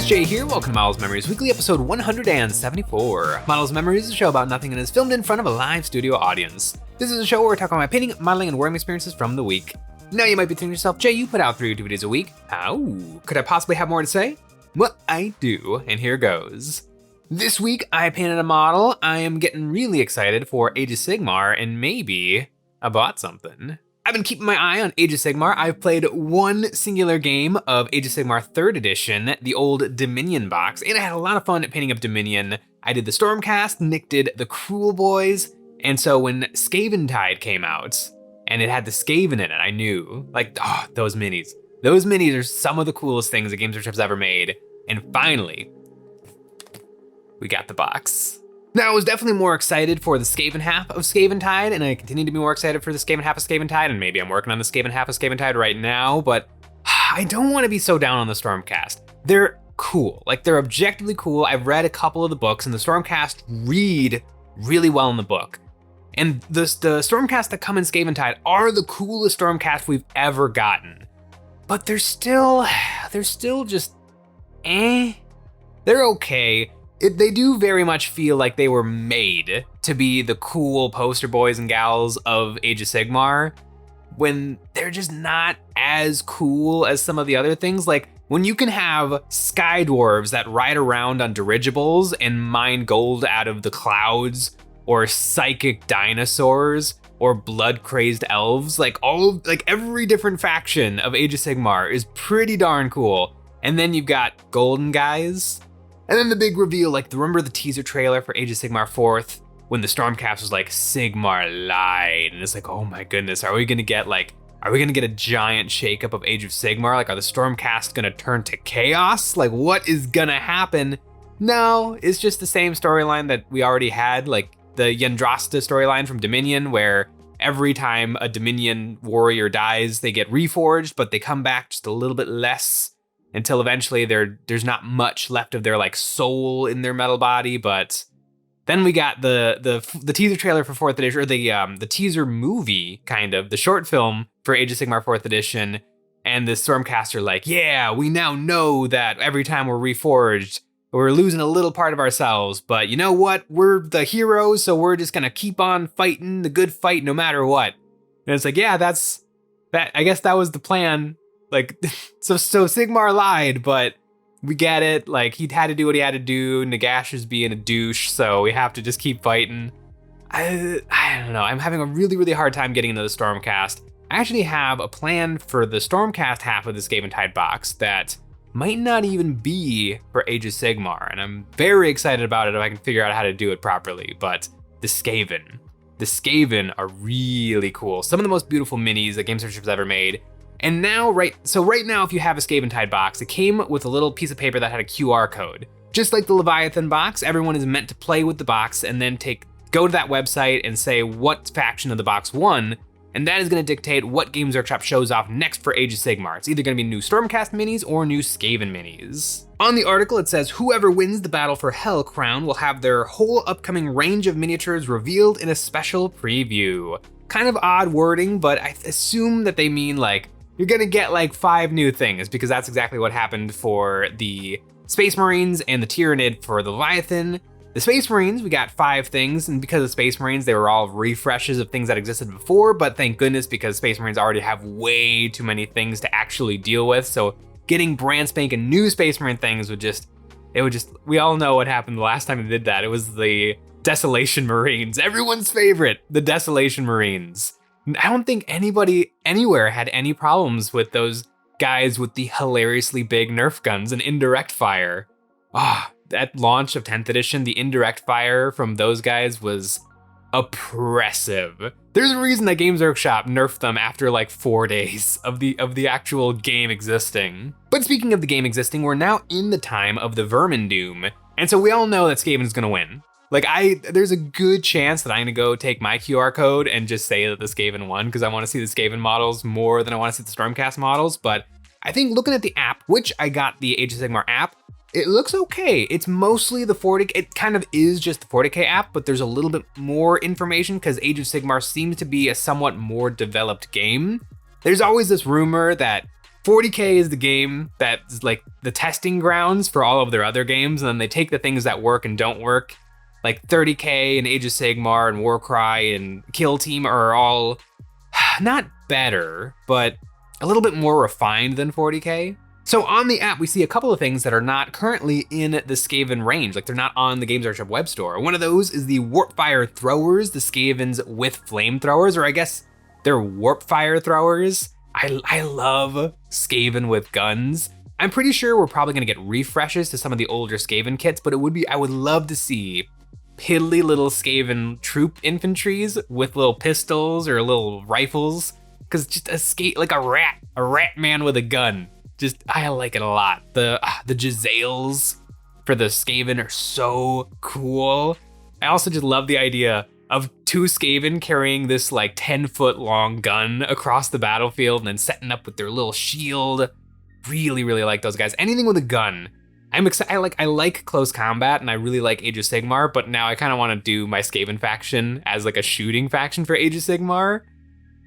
Jay here, welcome to Models Memories Weekly, episode 174. Models Memories is a show about nothing and is filmed in front of a live studio audience. This is a show where we talk about my painting, modeling, and wearing experiences from the week. Now you might be thinking to yourself, Jay, you put out 3 YouTube videos a week. How? Could I possibly have more to say? Well, I do, and here goes. This week, I painted a model. I am getting really excited for Age of Sigmar, and maybe I bought something. I've been keeping my eye on Age of Sigmar. I've played one singular game of Age of Sigmar 3rd edition, the old Dominion box, and I had a lot of fun painting up Dominion. I did the Stormcast, Nick did the Cruel Boys, and so when Skaventide came out, and it had the Skaven in it, I knew, those minis. Those minis are some of the coolest things that Games Workshop's ever made, and finally, we got the box. Now, I was definitely more excited for the Skaven half of Skaventide, and I continue to be more excited for the Skaven half of Skaventide, and maybe I'm working on the Skaven half of Skaventide right now, but I don't want to be so down on the Stormcast. They're cool, they're objectively cool. I've read a couple of the books, and the Stormcast read really well in the book. And the Stormcast that come in Skaventide are the coolest Stormcast we've ever gotten. But they're still just, They're okay. They do very much feel like they were made to be the cool poster boys and gals of Age of Sigmar, when they're just not as cool as some of the other things. Like when you can have sky dwarves that ride around on dirigibles and mine gold out of the clouds, or psychic dinosaurs, or blood-crazed elves, every different faction of Age of Sigmar is pretty darn cool. And then you've got golden guys. And then the big reveal, remember the teaser trailer for Age of Sigmar 4th, when the Stormcast was like, Sigmar lied, and it's like, oh my goodness, are we gonna get a giant shakeup of Age of Sigmar? Are the Stormcast gonna turn to chaos? What is gonna happen? No, it's just the same storyline that we already had, the Yendrasta storyline from Dominion, where every time a Dominion warrior dies, they get reforged, but they come back just a little bit less, until eventually there's not much left of their soul in their metal body. But then we got the teaser trailer for 4th edition, or the teaser movie, the short film for Age of Sigmar 4th edition, and the Stormcast are yeah, we now know that every time we're reforged, we're losing a little part of ourselves, but you know what? We're the heroes, so we're just gonna keep on fighting the good fight no matter what. And it's yeah, that's that. I guess that was the plan. So Sigmar lied, but we get it. He had to do what he had to do. Nagash is being a douche, so we have to just keep fighting. I don't know. I'm having a really, really hard time getting into the Stormcast. I actually have a plan for the Stormcast half of the Skaventide box that might not even be for Age of Sigmar, and I'm very excited about it if I can figure out how to do it properly. But the Skaven are really cool. Some of the most beautiful minis that Games Workshop's ever made. And now, right now, if you have a Skaventide box, it came with a little piece of paper that had a QR code. Just like the Leviathan box, everyone is meant to play with the box and then go to that website and say what faction of the box won, and that is going to dictate what Games Workshop shows off next for Age of Sigmar. It's either going to be new Stormcast minis or new Skaven minis. On the article, it says whoever wins the battle for Hell Crown will have their whole upcoming range of miniatures revealed in a special preview. Kind of odd wording, but I assume that they mean you're gonna get 5 new things, because that's exactly what happened for the Space Marines and the Tyranid for the Leviathan. The Space Marines, we got 5 things, and because of Space Marines, they were all refreshes of things that existed before, but thank goodness, because Space Marines already have way too many things to actually deal with, so getting brand spanking new Space Marine things we all know what happened the last time they did that. It was the Desolation Marines, everyone's favorite, the Desolation Marines. I don't think anybody anywhere had any problems with those guys with the hilariously big Nerf guns and indirect fire. That launch of 10th edition, the indirect fire from those guys was oppressive. There's a reason that Games Workshop nerfed them after 4 days of the actual game existing. But speaking of the game existing, we're now in the time of the Vermin Doom, and so we all know that Skaven's gonna win. There's a good chance that I'm gonna go take my QR code and just say that the Skaven won, because I want to see the Skaven models more than I want to see the Stormcast models. But I think looking at the app, which I got the Age of Sigmar app, it looks okay. It's mostly the 40K, it kind of is just the 40K app, but there's a little bit more information because Age of Sigmar seems to be a somewhat more developed game. There's always this rumor that 40K is the game that's like the testing grounds for all of their other games, and then they take the things that work and don't work. Like 30K and Age of Sigmar and Warcry and Kill Team are all not better, but a little bit more refined than 40K. So on the app, we see a couple of things that are not currently in the Skaven range, like they're not on the Games Workshop web store. One of those is the Warpfire Throwers, the Skavens with flamethrowers, or I guess they're Warpfire Throwers. I love Skaven with guns. I'm pretty sure we're probably gonna get refreshes to some of the older Skaven kits, but I would love to see piddly little Skaven troop infantries with little pistols or little rifles, because just like a rat man with a gun. I like it a lot. The Giselles for the Skaven are so cool. I also just love the idea of 2 Skaven carrying this like 10-foot long gun across the battlefield and then setting up with their little shield. Really, really like those guys. Anything with a gun. I'm excited. I like close combat and I really like Age of Sigmar, but now I kind of want to do my Skaven faction as like a shooting faction for Age of Sigmar.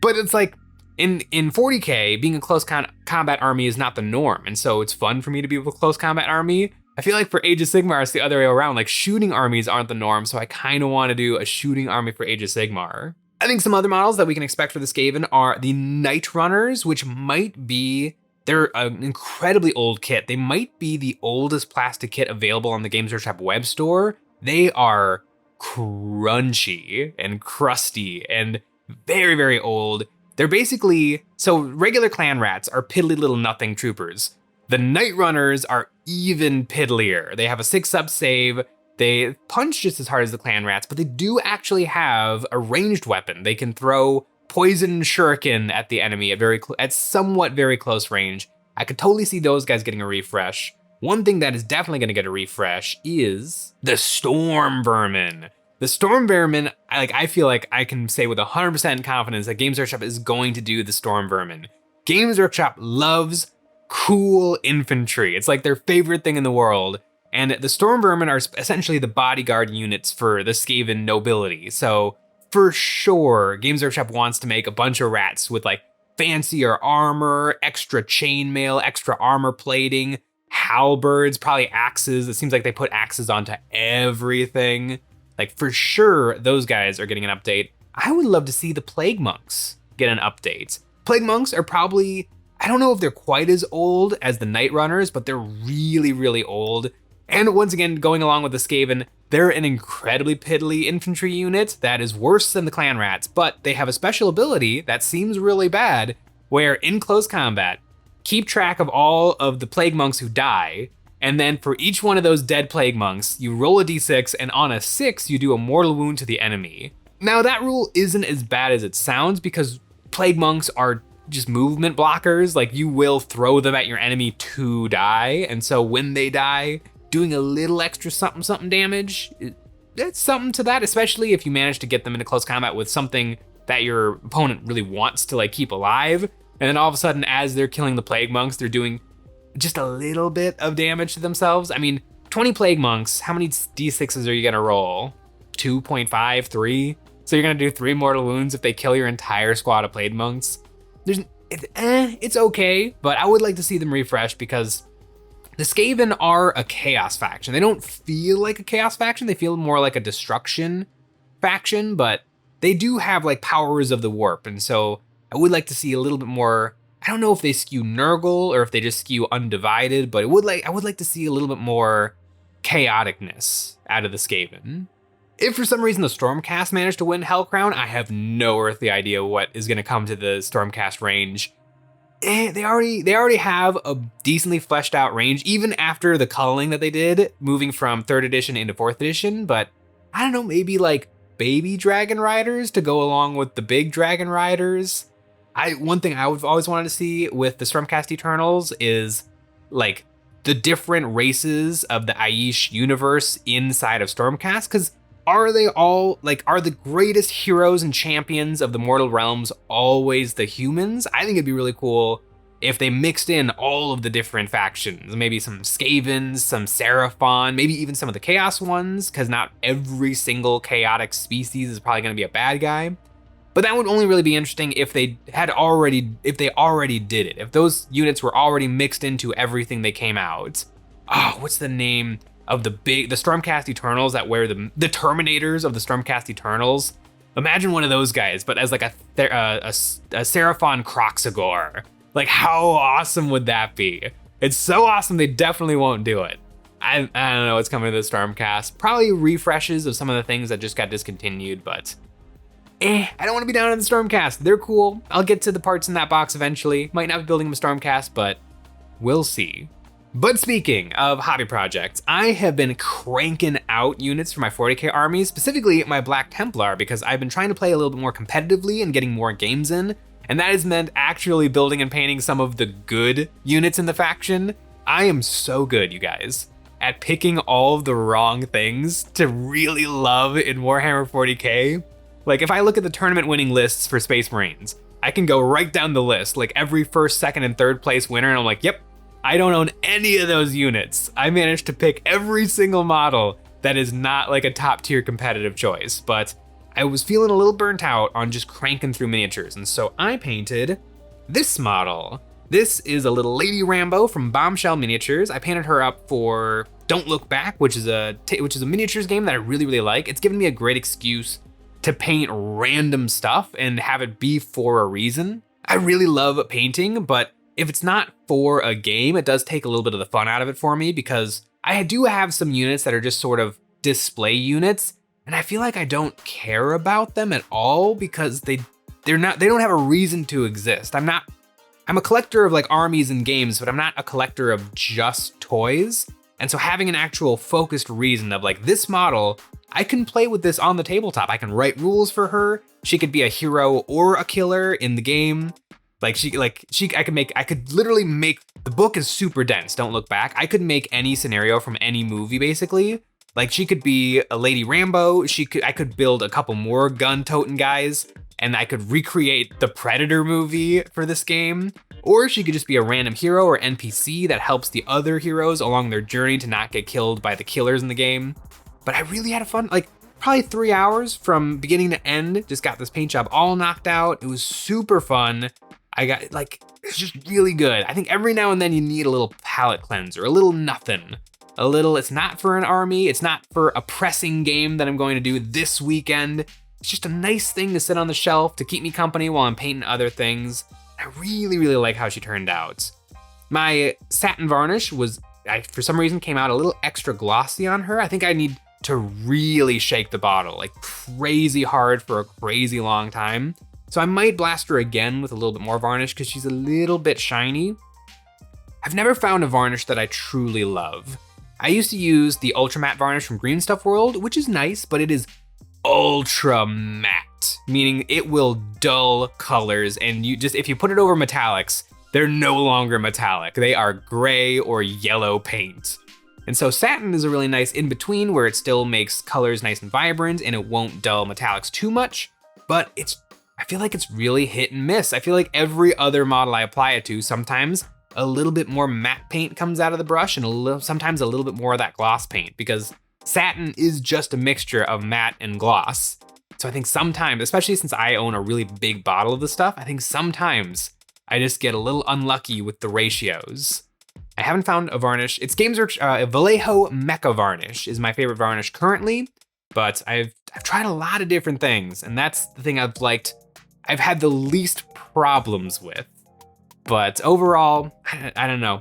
But it's like in 40K, being a close combat army is not the norm, and so it's fun for me to be with a close combat army. I feel like for Age of Sigmar, it's the other way around. Like shooting armies aren't the norm, so I kind of want to do a shooting army for Age of Sigmar. I think some other models that we can expect for the Skaven are the Night Runners, which might be, they're an incredibly old kit. They might be the oldest plastic kit available on the Games Workshop web store. They are crunchy and crusty and very, very old. They're basically, so regular clan rats are piddly little nothing troopers. The Night Runners are even piddlier. They have a 6-up save. They punch just as hard as the clan rats, but they do actually have a ranged weapon. They can throw poison shuriken at the enemy at somewhat very close range. I could totally see those guys getting a refresh. One thing that is definitely going to get a refresh is the Storm Vermin. The Storm Vermin, I feel like I can say with 100% confidence that Games Workshop is going to do the Storm Vermin. Games Workshop loves cool infantry. It's like their favorite thing in the world. And the Storm Vermin are essentially the bodyguard units for the Skaven nobility. So for sure, Games Workshop wants to make a bunch of rats with like fancier armor, extra chainmail, extra armor plating, halberds, probably axes. It seems like they put axes onto everything. Like for sure, those guys are getting an update. I would love to see the Plague Monks get an update. Plague Monks are probably, I don't know if they're quite as old as the Night Runners, but they're really, really old. And once again, going along with the Skaven, they're an incredibly piddly infantry unit that is worse than the Clan Rats, but they have a special ability that seems really bad, where in close combat, keep track of all of the Plague Monks who die, and then for each one of those dead Plague Monks, you roll a d6, and on a 6, you do a mortal wound to the enemy. Now that rule isn't as bad as it sounds, because Plague Monks are just movement blockers. Like you will throw them at your enemy to die, and so when they die, doing a little extra something damage, that's something to that, especially if you manage to get them into close combat with something that your opponent really wants to like keep alive. And then all of a sudden, as they're killing the Plague Monks, they're doing just a little bit of damage to themselves. I mean, 20 Plague Monks, how many d6s are you gonna roll? 2.5, 3? So you're gonna do 3 mortal wounds if they kill your entire squad of Plague Monks? It's okay, but I would like to see them refresh because the Skaven are a chaos faction. They don't feel like a chaos faction. They feel more like a destruction faction, but they do have like powers of the warp. And so I would like to see a little bit more. I don't know if they skew Nurgle or if they just skew Undivided, but I would like to see a little bit more chaoticness out of the Skaven. If for some reason the Stormcast managed to win Hellcrown, I have no earthly idea what is going to come to the Stormcast range. They already have a decently fleshed out range, even after the culling that they did, moving from 3rd edition into 4th edition, but I don't know, maybe like baby dragon riders to go along with the big dragon riders. One thing I would always wanted to see with the Stormcast Eternals is like the different races of the Aish universe inside of Stormcast, because are the greatest heroes and champions of the mortal realms always the humans? I think it'd be really cool if they mixed in all of the different factions, maybe some Skavens, some Seraphon, maybe even some of the Chaos ones, because not every single chaotic species is probably going to be a bad guy. But that would only really be interesting if they already did it. If those units were already mixed into everything they came out. Oh, what's the name of the Stormcast Eternals that wear the Terminators of the Stormcast Eternals? Imagine one of those guys, but as like a Seraphon Croxagore. Like, how awesome would that be? It's so awesome they definitely won't do it. I don't know what's coming to the Stormcast. Probably refreshes of some of the things that just got discontinued, but I don't want to be down on the Stormcast. They're cool. I'll get to the parts in that box eventually. Might not be building them a Stormcast, but we'll see. But speaking of hobby projects, I have been cranking out units for my 40k armies, specifically my Black Templar, because I've been trying to play a little bit more competitively and getting more games in, and that has meant actually building and painting some of the good units in the faction. I am so good, you guys, at picking all of the wrong things to really love in Warhammer 40k. Like, if I look at the tournament winning lists for Space Marines, I can go right down the list, like every first, second, and third place winner, and I'm like, yep, I don't own any of those units. I managed to pick every single model that is not like a top tier competitive choice, but I was feeling a little burnt out on just cranking through miniatures, and so I painted this model. This is a little Lady Rambo from Bombshell Miniatures. I painted her up for Don't Look Back, which is a miniatures game that I really, really like. It's given me a great excuse to paint random stuff and have it be for a reason. I really love painting, but if it's not for a game, it does take a little bit of the fun out of it for me, because I do have some units that are just sort of display units, and I feel like I don't care about them at all because they don't have a reason to exist. I'm a collector of like armies and games, but I'm not a collector of just toys. And so having an actual focused reason of like, this model, I can play with this on the tabletop. I can write rules for her. She could be a hero or a killer in the game. I could literally make, the book is super dense, Don't Look Back. I could make any scenario from any movie, basically. Like, she could be a Lady Rambo. I could build a couple more gun-toting guys, and I could recreate the Predator movie for this game. Or she could just be a random hero or NPC that helps the other heroes along their journey to not get killed by the killers in the game. But I really had fun, like probably 3 hours from beginning to end, just got this paint job all knocked out. It was super fun. It's just really good. I think every now and then you need a little palette cleanser, a little nothing. It's not for an army, it's not for a pressing game that I'm going to do this weekend. It's just a nice thing to sit on the shelf to keep me company while I'm painting other things. I really, really like how she turned out. My satin varnish for some reason came out a little extra glossy on her. I think I need to really shake the bottle, like crazy hard for a crazy long time. So I might blast her again with a little bit more varnish because she's a little bit shiny. I've never found a varnish that I truly love. I used to use the Ultra Matte varnish from Green Stuff World, which is nice, but it is ultra matte, meaning it will dull colors, and if you put it over metallics, they're no longer metallic. They are gray or yellow paint. And so satin is a really nice in-between where it still makes colors nice and vibrant and it won't dull metallics too much, but I feel like it's really hit and miss. I feel like every other model I apply it to, sometimes a little bit more matte paint comes out of the brush and sometimes a little bit more of that gloss paint, because satin is just a mixture of matte and gloss. So I think sometimes, especially since I own a really big bottle of the stuff, I think sometimes I just get a little unlucky with the ratios. I haven't found a varnish. It's Games Workshop, Vallejo Mecha Varnish is my favorite varnish currently, but I've tried a lot of different things, and that's the thing I've had the least problems with. But overall, I don't know.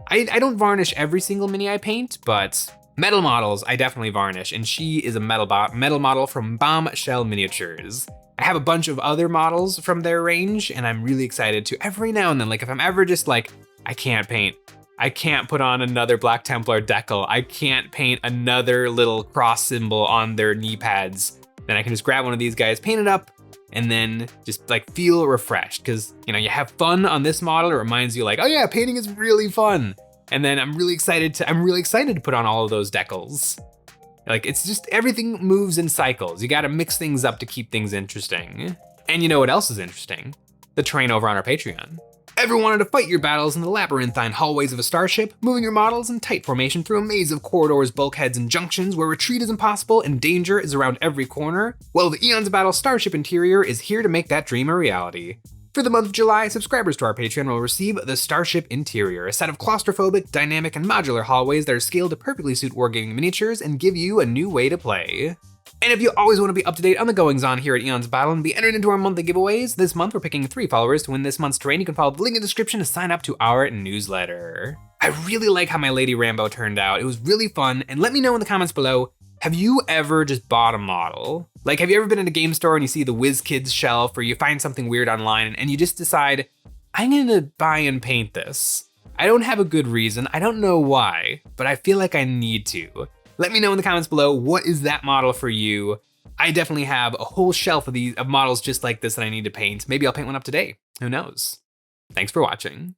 I don't varnish every single mini I paint, but metal models I definitely varnish, and she is a metal model from Bombshell Miniatures. I have a bunch of other models from their range, and I'm really excited to every now and then, like if I'm ever just like, I can't paint, I can't put on another Black Templar decal, I can't paint another little cross symbol on their knee pads, then I can just grab one of these guys, paint it up, and then just like feel refreshed, because you have fun on this model. It reminds you like, oh yeah, painting is really fun. And then I'm really excited to put on all of those decals. Like, it's just, everything moves in cycles. You gotta mix things up to keep things interesting. And you know what else is interesting? The terrain over on our Patreon. Ever wanted to fight your battles in the labyrinthine hallways of a starship, moving your models in tight formation through a maze of corridors, bulkheads, and junctions where retreat is impossible and danger is around every corner? Well, the EonsOfBattle Starship Interior is here to make that dream a reality. For the month of July, subscribers to our Patreon will receive the Starship Interior, a set of claustrophobic, dynamic, and modular hallways that are scaled to perfectly suit wargaming miniatures and give you a new way to play. And if you always want to be up to date on the goings-on here at EonsOfBattle and be entered into our monthly giveaways, this month we're picking 3 followers to win this month's terrain. You can follow the link in the description to sign up to our newsletter. I really like how my Lady Rambo turned out. It was really fun, and let me know in the comments below, have you ever just bought a model? Like, have you ever been in a game store and you see the WizKids shelf or you find something weird online and you just decide, I'm gonna buy and paint this. I don't have a good reason, I don't know why, but I feel like I need to. Let me know in the comments below, what is that model for you? I definitely have a whole shelf of models just like this that I need to paint. Maybe I'll paint one up today, who knows? Thanks for watching.